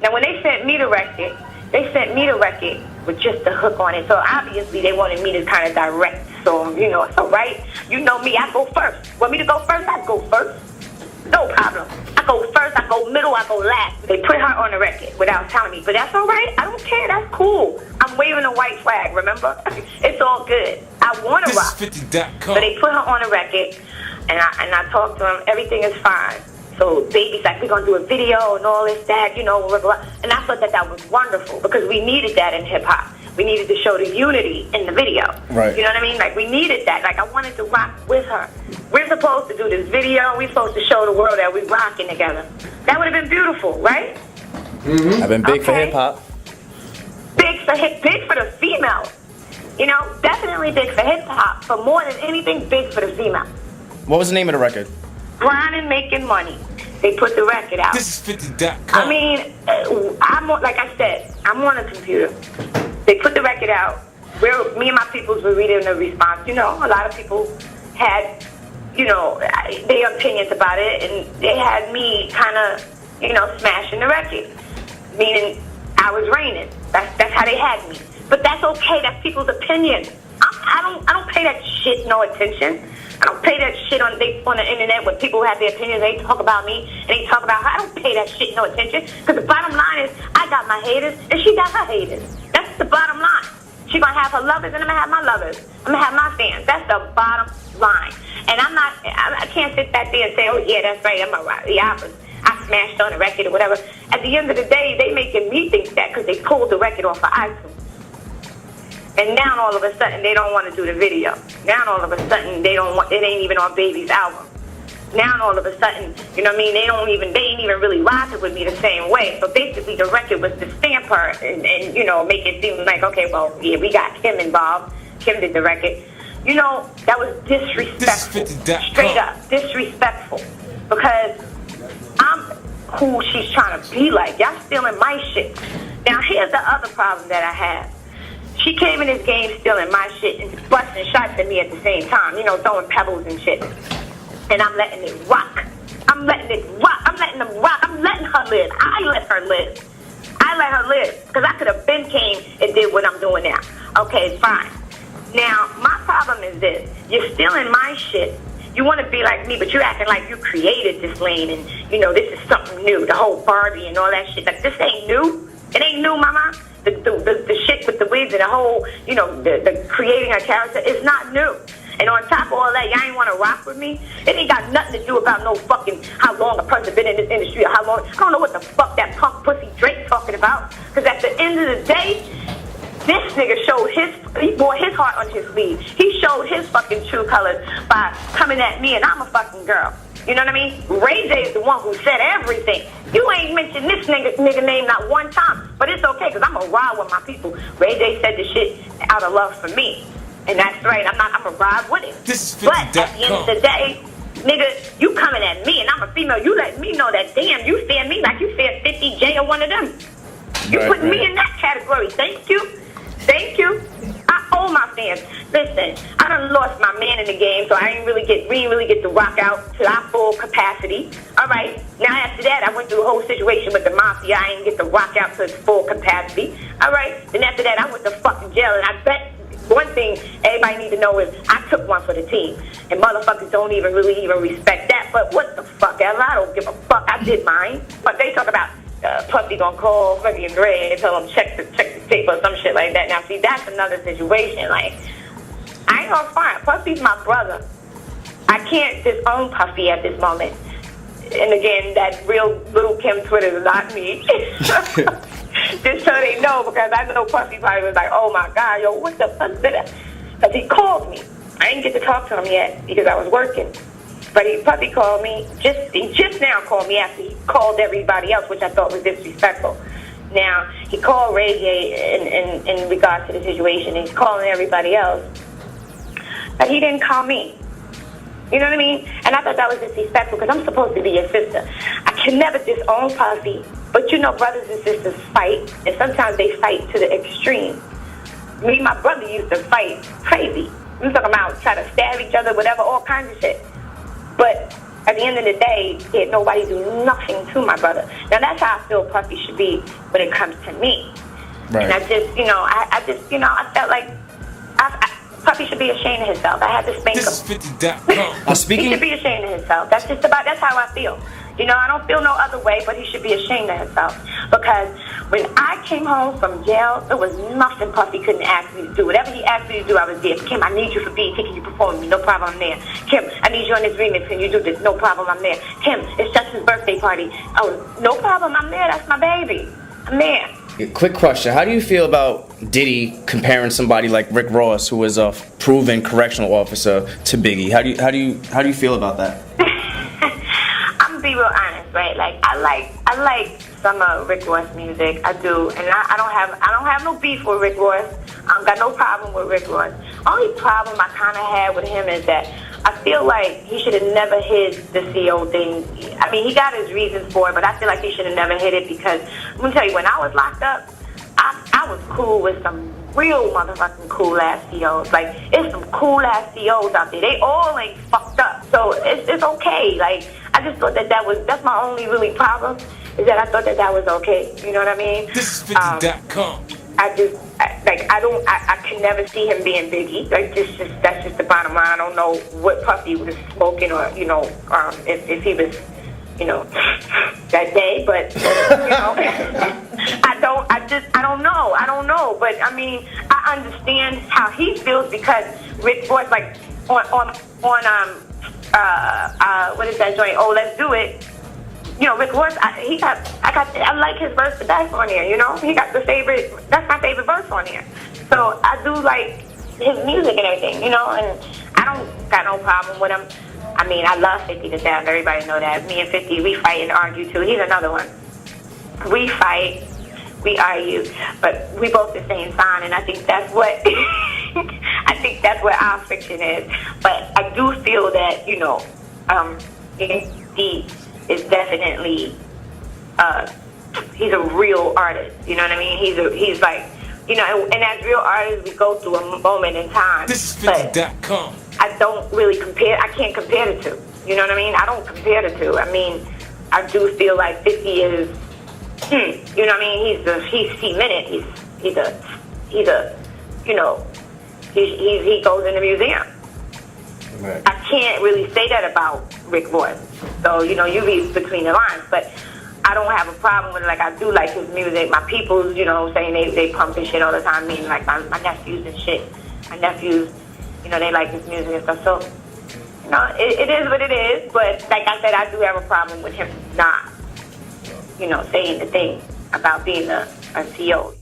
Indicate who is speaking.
Speaker 1: Now, when they sent me the record with just the hook on it. So obviously they wanted me to kind of direct. So, you know, it's all right. You know me, I go first. Want me to go first? I go first. No problem. I go first, I go middle, I go last. They put her on the record without telling me. But that's all right. I don't care. That's cool. I'm waving a white flag, remember? It's all good. I want to rock.
Speaker 2: 50.com.
Speaker 1: So they put her on the record, and I talked to them. Everything is fine. So Baby's like, we're going to do a video and all this, that, you know, blah, blah. And I thought that was wonderful because we needed that in hip-hop. We needed to show the unity in the video.
Speaker 3: Right.
Speaker 1: You know what I mean? Like, we needed that. Like, I wanted to rock with her. We're supposed to do this video. We're supposed to show the world that we're rocking together. That would have been beautiful, right?
Speaker 3: Mm-hmm. I've been big for hip-hop.
Speaker 1: Big for the female. You know, definitely big for hip-hop. For more than anything, big for the female.
Speaker 3: What was the name of the record?
Speaker 1: Grinding, Making Money. They put the record out.
Speaker 2: This is 50.com.
Speaker 1: I mean, like I said, I'm on a computer. They put the record out. Me and my peoples were reading the response. You know, a lot of people had, you know, their opinions about it, and they had me kind of, you know, smashing the record. Meaning, I was reigning. That's how they had me. But that's okay. That's people's opinion. I don't pay that shit no attention. I don't pay that shit on the internet when people have their opinions. They talk about me and they talk about her. I don't pay that shit no attention. Because the bottom line is, I got my haters and she got her haters. That's the bottom line. She gonna have her lovers and I'm gonna have my lovers. I'm gonna have my fans. That's the bottom line. And I can't sit back there and say, oh yeah, that's right. I smashed on the record or whatever. At the end of the day, they making me think that because they pulled the record off of iTunes. And now all of a sudden they don't want to do the video. Now all of a sudden it ain't even on Baby's album. Now all of a sudden, you know what I mean, they ain't even really rocking with me the same way. So basically the record was to stamp her and you know, make it seem like, okay, well, yeah, we got Kim involved. Kim did the record. You know, that was disrespectful. Straight up disrespectful. Because I'm who she's trying to be like. Y'all stealing my shit. Now here's the other problem that I have. She came in this game stealing my shit and busting shots at me at the same time, you know, throwing pebbles and shit. And I'm letting it rock. I'm letting it rock. I'm letting them rock. I'm letting her live. I let her live. Because I could have been came and did what I'm doing now. Okay, fine. Now, my problem is this. You're stealing my shit. You want to be like me, but you're acting like you created this lane and, you know, this is something new. The whole Barbie and all that shit. Like, this ain't new. It ain't new, mama. The shit with the wigs and the whole, you know, the creating a character is not new. And on top of all that, y'all ain't want to rock with me. It ain't got nothing to do about no fucking how long a person been in this industry or how long. I don't know what the fuck that punk pussy Drake talking about. Because at the end of the day, this nigga he wore his heart on his sleeve. He showed his fucking true colors by coming at me and I'm a fucking girl. You know what I mean? Ray J is the one who said everything. You ain't mentioned this nigga name not one time. But it's okay, because I'm going to ride with my people. Ray J said the shit out of love for me. And that's right. I'm going to ride with it. But at the end of the day, nigga, you coming at me and I'm a female. You let me know that, damn, you fear me like you fear 50J or one of them. You put me in that category. Thank you. I owe my fans. Listen, I done lost my man in the game, so we didn't really get to rock out to our full capacity. All right. Now after that, I went through a whole situation with the mafia. I didn't get to rock out to its full capacity. All right. Then after that, I went to fucking jail, and I bet one thing everybody need to know is I took one for the team, and motherfuckers don't even respect that. But what the fuck ever? I don't give a fuck. I did mine. But they talk about Puffy gonna call Freddie and Dre and tell them check the tape or some shit like that. Now see, that's another situation. Like, I ain't gonna front. Puffy's my brother. I can't disown Puffy at this moment. And again, that real little Kim Twitter is not me. Just so they know, because I know Puffy probably was like, oh my God, yo, what the fuck did that? Because he called me. I didn't get to talk to him yet because I was working. But Puffy called me, he just now called me after he called everybody else, which I thought was disrespectful. Now, he called Ray J in regards to the situation, and he's calling everybody else. But he didn't call me. You know what I mean? And I thought that was disrespectful because I'm supposed to be your sister. I can never disown Puffy. But you know, brothers and sisters fight, and sometimes they fight to the extreme. Me and my brother used to fight crazy. I'm talking about try to stab each other, whatever, all kinds of shit. But at the end of the day, did nobody do nothing to my brother. Now that's how I feel Puffy should be when it comes to me.
Speaker 3: Right.
Speaker 1: And I just, I felt like Puffy should be ashamed of himself. I had to spank him.
Speaker 2: This is 50.com.
Speaker 3: Speaking.
Speaker 1: He should be ashamed of himself. That's how I feel. I don't feel no other way, but he should be ashamed of himself. Because when I came home from jail, there was nothing Puffy couldn't ask me to do. Whatever he asked me to do, I was there. Kim, I need you for BET. Can you perform with me? No problem, I'm there. Kim, I need you on this remix. Can you do this? No problem, I'm there. Kim, it's Justin's birthday party. Oh, no problem, I'm there. That's my baby. I'm there.
Speaker 3: Quick question: how do you feel about Diddy comparing somebody like Rick Ross, who is a proven correctional officer, to Biggie? How do you feel about that?
Speaker 1: I'm gonna be real honest, right? Like I like some of Rick Ross music. I do, and I don't have no beef with Rick Ross. I don't got no problem with Rick Ross. Only problem I kind of had with him is that I feel like he should have never hid the CO thing. I mean, he got his reasons for it, but I feel like he should have never hid it because, I'm going to tell you, when I was locked up, I was cool with some real motherfucking cool-ass COs. Like, it's some cool-ass COs out there. They all ain't fucked up. So it's okay. Like, I just thought that's my only really problem, is that I thought that was okay. You know what I mean?
Speaker 2: This is 50.com.
Speaker 1: I can never see him being Biggie. Like, that's just the bottom line. I don't know what Puffy was smoking or, if he was, that day, but, I don't know. But, I mean, I understand how he feels because Rick Ross, like, on what is that joint? Oh, Let's Do It. Rick Ross, I like his verse the best on here, He got that's my favorite verse on here. So I do like his music and everything, and I don't got no problem with him. I mean, I love 50 to death. Everybody know that. Me and 50, we fight and argue too. He's another one. We fight, we argue, but we both the same sign, and I think that's what, I think that's where our friction is. But I do feel that, he is definitely, he's a real artist. You know what I mean? He's like, and as real artists, we go through a moment in time.
Speaker 2: This is 50.com.
Speaker 1: I don't really I can't compare the two. You know what I mean? I don't compare the two. I mean, I do feel like 50 is, you know what I mean? He's cemented. He goes in the museum.
Speaker 3: Right.
Speaker 1: I can't really say that about Rick Ross. So, you read between the lines, but I don't have a problem with it. Like, I do like his music. My people, saying they pump his shit all the time. I mean, like, my nephews and shit. My nephews, they like his music and stuff. So, it is what it is. But, like I said, I do have a problem with him not, saying the thing about being a CO.